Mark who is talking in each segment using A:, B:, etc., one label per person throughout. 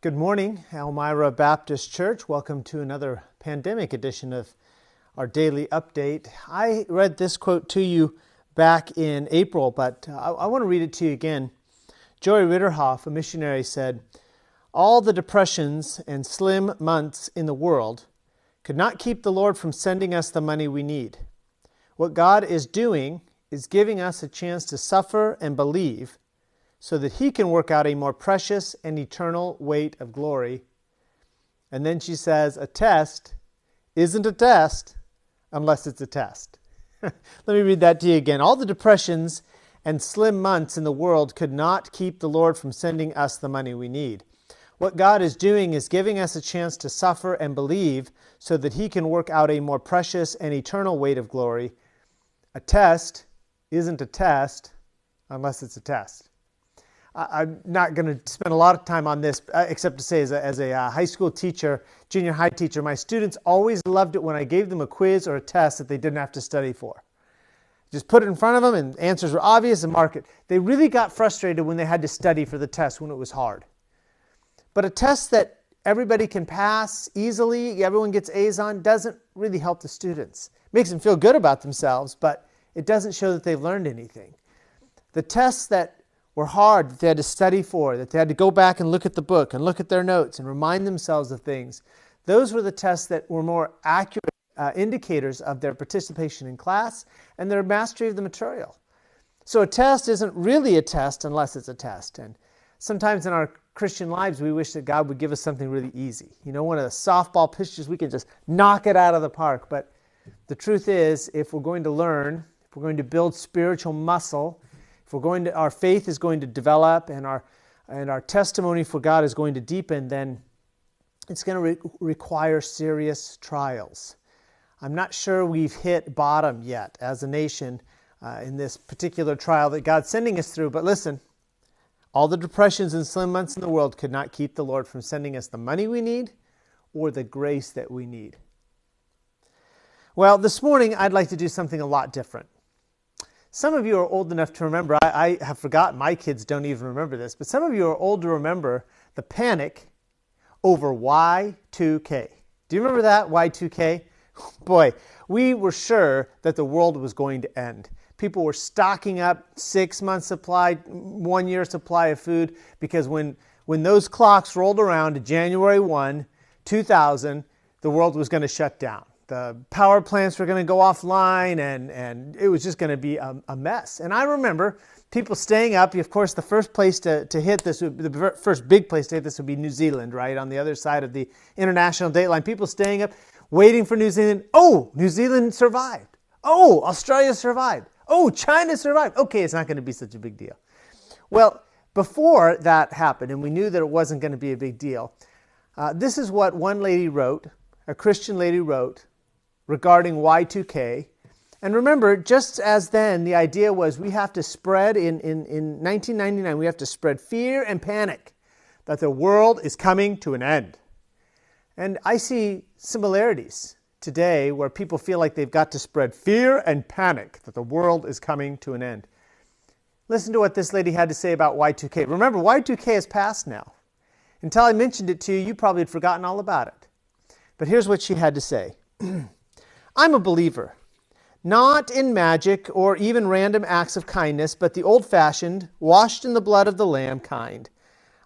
A: Good morning, Elmira Baptist Church. Welcome to another pandemic edition of our daily update. I read this quote to you back in April, but I want to read it to you again. Joy Ridderhof, a missionary, said, "All the depressions and slim months in the world could not keep the Lord from sending us the money we need. What God is doing is giving us a chance to suffer and believe so that He can work out a more precious and eternal weight of glory." And then she says, a test isn't a test unless it's a test. Let me read that to you again. All the depressions and slim months in the world could not keep the Lord from sending us the money we need. What God is doing is giving us a chance to suffer and believe so that He can work out a more precious and eternal weight of glory. A test isn't a test unless it's a test. I'm not going to spend a lot of time on this, except to say as a high school teacher, junior high teacher, my students always loved it when I gave them a quiz or a test that they didn't have to study for. Just put it in front of them and answers were obvious and mark it. They really got frustrated when they had to study for the test when it was hard. But a test that everybody can pass easily, everyone gets A's on, doesn't really help the students. It makes them feel good about themselves, but it doesn't show that they've learned anything. The tests that were hard, that they had to study for, that they had to go back and look at the book and look at their notes and remind themselves of things, those were the tests that were more accurate indicators of their participation in class and their mastery of the material. So a test isn't really a test unless it's a test. And sometimes in our Christian lives, we wish that God would give us something really easy. You know, one of the softball pitches, we can just knock it out of the park. But the truth is, if we're going to learn, if we're going to build spiritual muscle, if we're going to, our faith is going to develop and our testimony for God is going to deepen, then it's going to require serious trials. I'm not sure we've hit bottom yet as a nation in this particular trial that God's sending us through. But listen, all the depressions and slim months in the world could not keep the Lord from sending us the money we need or the grace that we need. Well, this morning I'd like to do something a lot different. Some of you are old enough to remember, I have forgotten, my kids don't even remember this, but some of you are old to remember the panic over Y2K. Do you remember that, Y2K? Boy, we were sure that the world was going to end. People were stocking up 6 months supply, 1 year supply of food, because when those clocks rolled around to January 1, 2000, the world was going to shut down. The power plants were going to go offline, and it was just going to be a mess. And I remember people staying up. Of course, the first place to hit this, the first big place to hit this would be New Zealand, right, on the other side of the international date line. People staying up, waiting for New Zealand. Oh, New Zealand survived. Oh, Australia survived. Oh, China survived. Okay, it's not going to be such a big deal. Well, before that happened, and we knew that it wasn't going to be a big deal, this is what one lady wrote, a Christian lady wrote, regarding Y2K. And remember, just as then, the idea was we have to spread, in 1999, we have to spread fear and panic that the world is coming to an end. And I see similarities today where people feel like they've got to spread fear and panic that the world is coming to an end. Listen to what this lady had to say about Y2K. Remember, Y2K is past now. Until I mentioned it to you, you probably had forgotten all about it. But here's what she had to say. I'm a believer, not in magic or even random acts of kindness, but the old-fashioned, washed in the blood of the Lamb kind.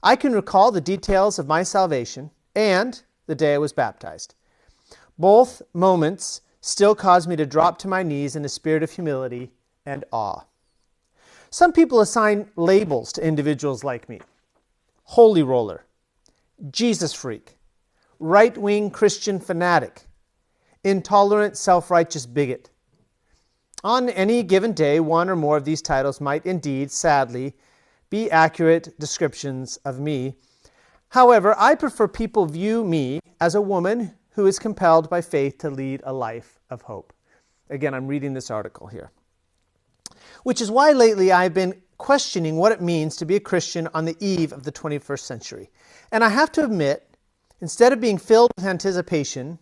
A: I can recall the details of my salvation and the day I was baptized. Both moments still cause me to drop to my knees in a spirit of humility and awe. Some people assign labels to individuals like me. Holy roller, Jesus freak, right-wing Christian fanatic, intolerant, self-righteous bigot. On any given day, one or more of these titles might indeed, sadly, be accurate descriptions of me. However, I prefer people view me as a woman who is compelled by faith to lead a life of hope. Again, I'm reading this article here. Which is why lately I've been questioning what it means to be a Christian on the eve of the 21st century. And I have to admit, instead of being filled with anticipation,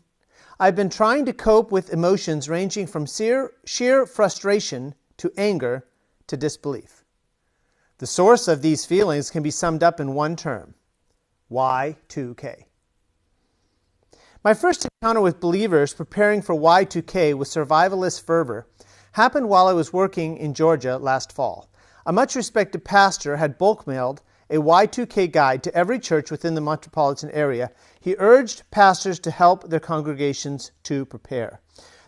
A: I've been trying to cope with emotions ranging from sheer frustration to anger to disbelief. The source of these feelings can be summed up in one term: Y2K. My first encounter with believers preparing for Y2K with survivalist fervor happened while I was working in Georgia last fall. A much-respected pastor had bulk-mailed a Y2K guide to every church within the metropolitan area. He urged pastors to help their congregations to prepare.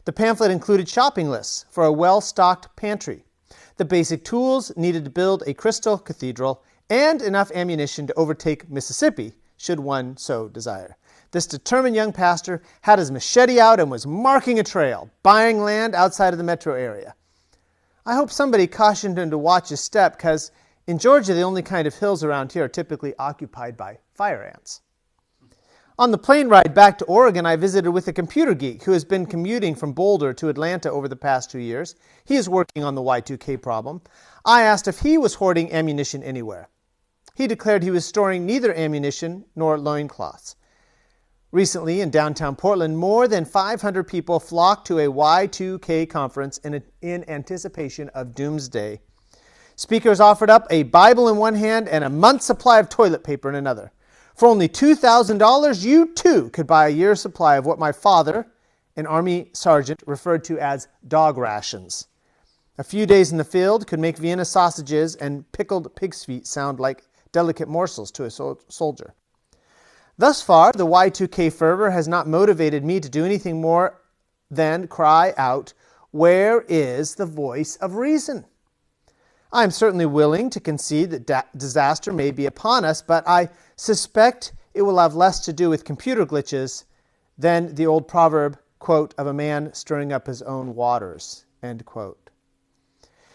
A: The pamphlet included shopping lists for a well-stocked pantry, the basic tools needed to build a crystal cathedral, and enough ammunition to overtake Mississippi, should one so desire. This determined young pastor had his machete out and was marking a trail, buying land outside of the metro area. I hope somebody cautioned him to watch his step, because in Georgia, the only kind of hills around here are typically occupied by fire ants. On the plane ride back to Oregon, I visited with a computer geek who has been commuting from Boulder to Atlanta over the past 2 years. He is working on the Y2K problem. I asked if he was hoarding ammunition anywhere. He declared he was storing neither ammunition nor loincloths. Recently, in downtown Portland, more than 500 people flocked to a Y2K conference in anticipation of doomsday. Speakers offered up a Bible in one hand and a month's supply of toilet paper in another. For only $2,000, you too could buy a year's supply of what my father, an Army sergeant, referred to as dog rations. A few days in the field could make Vienna sausages and pickled pig's feet sound like delicate morsels to a soldier. Thus far, the Y2K fervor has not motivated me to do anything more than cry out, "Where is the voice of reason?" I am certainly willing to concede that disaster may be upon us, but I suspect it will have less to do with computer glitches than the old proverb, quote, of a man stirring up his own waters, end quote.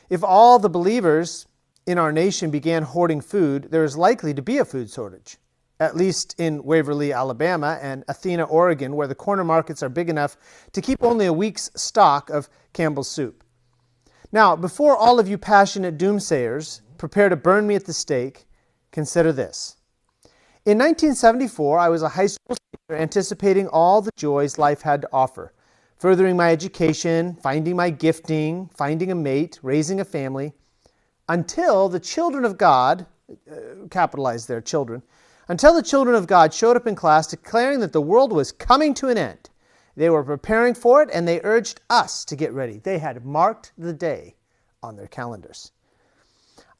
A: If all the believers in our nation began hoarding food, there is likely to be a food shortage, at least in Waverly, Alabama, and Athena, Oregon, where the corner markets are big enough to keep only a week's stock of Campbell's soup. Now, before all of you passionate doomsayers prepare to burn me at the stake, consider this. In 1974, I was a high school senior anticipating all the joys life had to offer, furthering my education, finding my gifting, finding a mate, raising a family, until the children of God, capitalize their children, until the children of God showed up in class declaring that the world was coming to an end. They were preparing for it, and they urged us to get ready. They had marked the day on their calendars.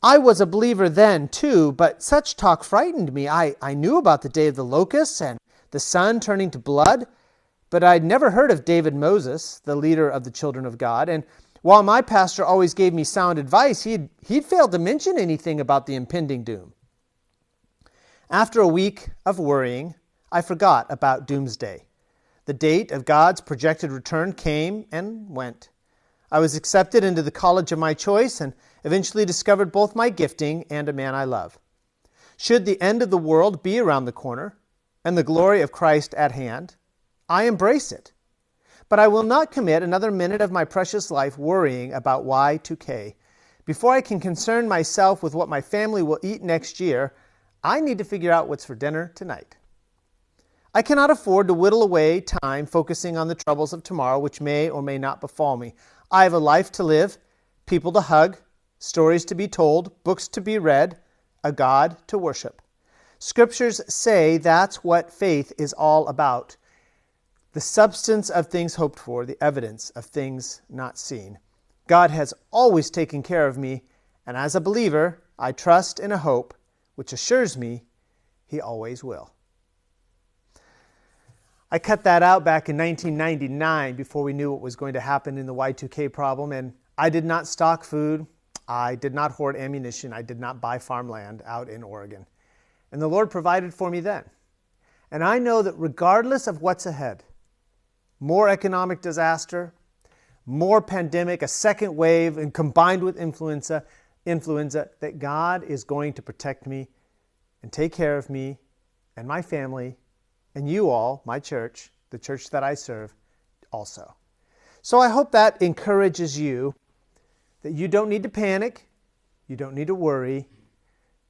A: I was a believer then, too, but such talk frightened me. I knew about the day of the locusts and the sun turning to blood, but I'd never heard of David Moses, the leader of the children of God. And while my pastor always gave me sound advice, he'd failed to mention anything about the impending doom. After a week of worrying, I forgot about doomsday. The date of God's projected return came and went. I was accepted into the college of my choice and eventually discovered both my gifting and a man I love. Should the end of the world be around the corner and the glory of Christ at hand, I embrace it. But I will not commit another minute of my precious life worrying about Y2K. Before I can concern myself with what my family will eat next year, I need to figure out what's for dinner tonight. I cannot afford to whittle away time focusing on the troubles of tomorrow, which may or may not befall me. I have a life to live, people to hug, stories to be told, books to be read, a God to worship. Scriptures say that's what faith is all about. The substance of things hoped for, the evidence of things not seen. God has always taken care of me, and as a believer, I trust in a hope which assures me He always will. I cut that out back in 1999 before we knew what was going to happen in the Y2K problem, and I did not stock food, I did not hoard ammunition, I did not buy farmland out in Oregon. And the Lord provided for me then. And I know that regardless of what's ahead, more economic disaster, more pandemic, a second wave, and combined with influenza, that God is going to protect me and take care of me and my family and you all, my church, the church that I serve, also. So I hope that encourages you that you don't need to panic, you don't need to worry.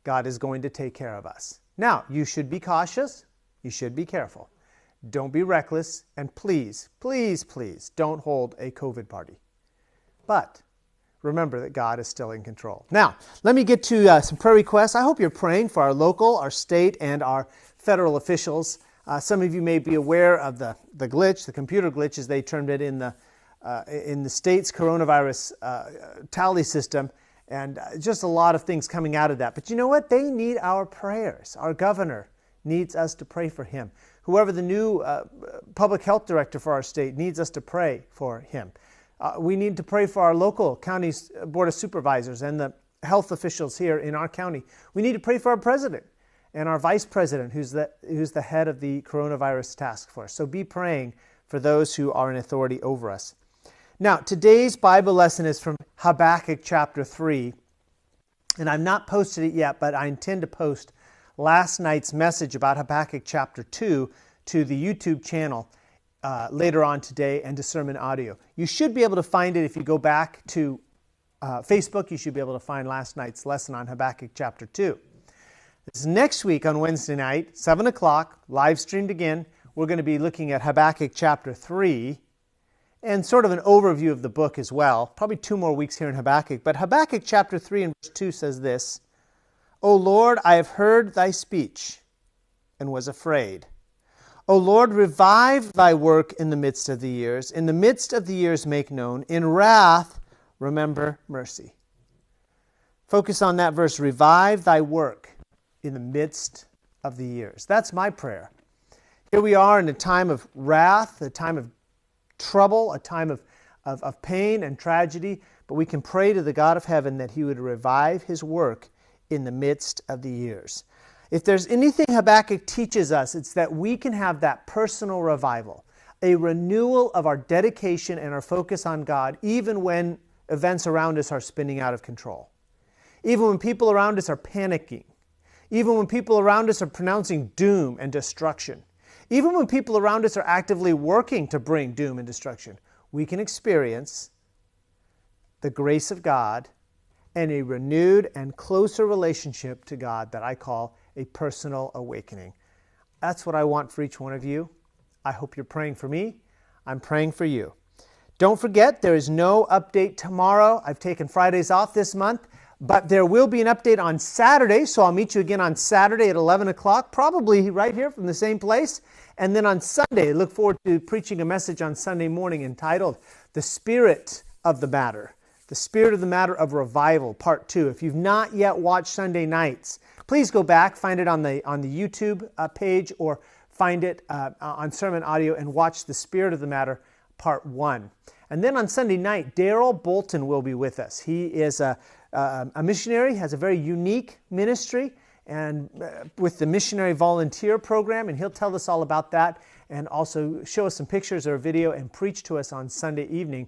A: God is going to take care of us. Now, you should be cautious, you should be careful. Don't be reckless, and please, please, please don't hold a COVID party. But remember that God is still in control. Now, let me get to some prayer requests. I hope you're praying for our local, our state, and our federal officials. Some of you may be aware of the glitch, the computer glitch, as they termed it in the state's coronavirus tally system, and just a lot of things coming out of that. But you know what? They need our prayers. Our governor needs us to pray for him. Whoever the new public health director for our state needs us to pray for him. We need to pray for our local county board of supervisors and the health officials here in our county. We need to pray for our president and our vice president, who's the head of the coronavirus task force. So be praying for those who are in authority over us. Now, today's Bible lesson is from Habakkuk chapter 3, and I've not posted it yet, but I intend to post last night's message about Habakkuk chapter 2 to the YouTube channel later on today, and to sermon audio. You should be able to find it if you go back to Facebook. You should be able to find last night's lesson on Habakkuk chapter 2. This is next week on Wednesday night, 7 o'clock, live streamed again. We're going to be looking at Habakkuk chapter 3 and sort of an overview of the book as well. Probably 2 more weeks here in Habakkuk. But Habakkuk chapter 3 and verse 2 says this, O Lord, I have heard thy speech and was afraid. O Lord, revive thy work in the midst of the years. In the midst of the years make known. In wrath remember mercy. Focus on that verse, revive thy work in the midst of the years. That's my prayer. Here we are in a time of wrath, a time of trouble, a time of pain and tragedy, but we can pray to the God of heaven that he would revive his work in the midst of the years. If there's anything Habakkuk teaches us, it's that we can have that personal revival, a renewal of our dedication and our focus on God, even when events around us are spinning out of control. Even when people around us are panicking. Even when people around us are pronouncing doom and destruction. Even when people around us are actively working to bring doom and destruction, we can experience the grace of God and a renewed and closer relationship to God that I call a personal awakening. That's what I want for each one of you. I hope you're praying for me. I'm praying for you. Don't forget, there is no update tomorrow. I've taken Fridays off this month, but there will be an update on Saturday, so I'll meet you again on Saturday at 11 o'clock, probably right here from the same place. And then on Sunday, look forward to preaching a message on Sunday morning entitled, The Spirit of the Matter. The Spirit of the Matter of Revival, Part 2. If you've not yet watched Sunday nights, please go back, find it on the YouTube page, or find it on sermon audio and watch The Spirit of the Matter, Part 1. And then on Sunday night, Daryl Bolton will be with us. He is a missionary, has a very unique ministry, and with the missionary volunteer program, and he'll tell us all about that, and also show us some pictures or a video and preach to us on Sunday evening.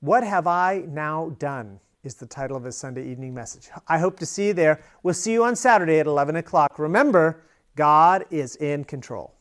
A: What Have I Now Done is the title of his Sunday evening message. I hope to see you there. We'll see you on Saturday at 11 o'clock. Remember, God is in control.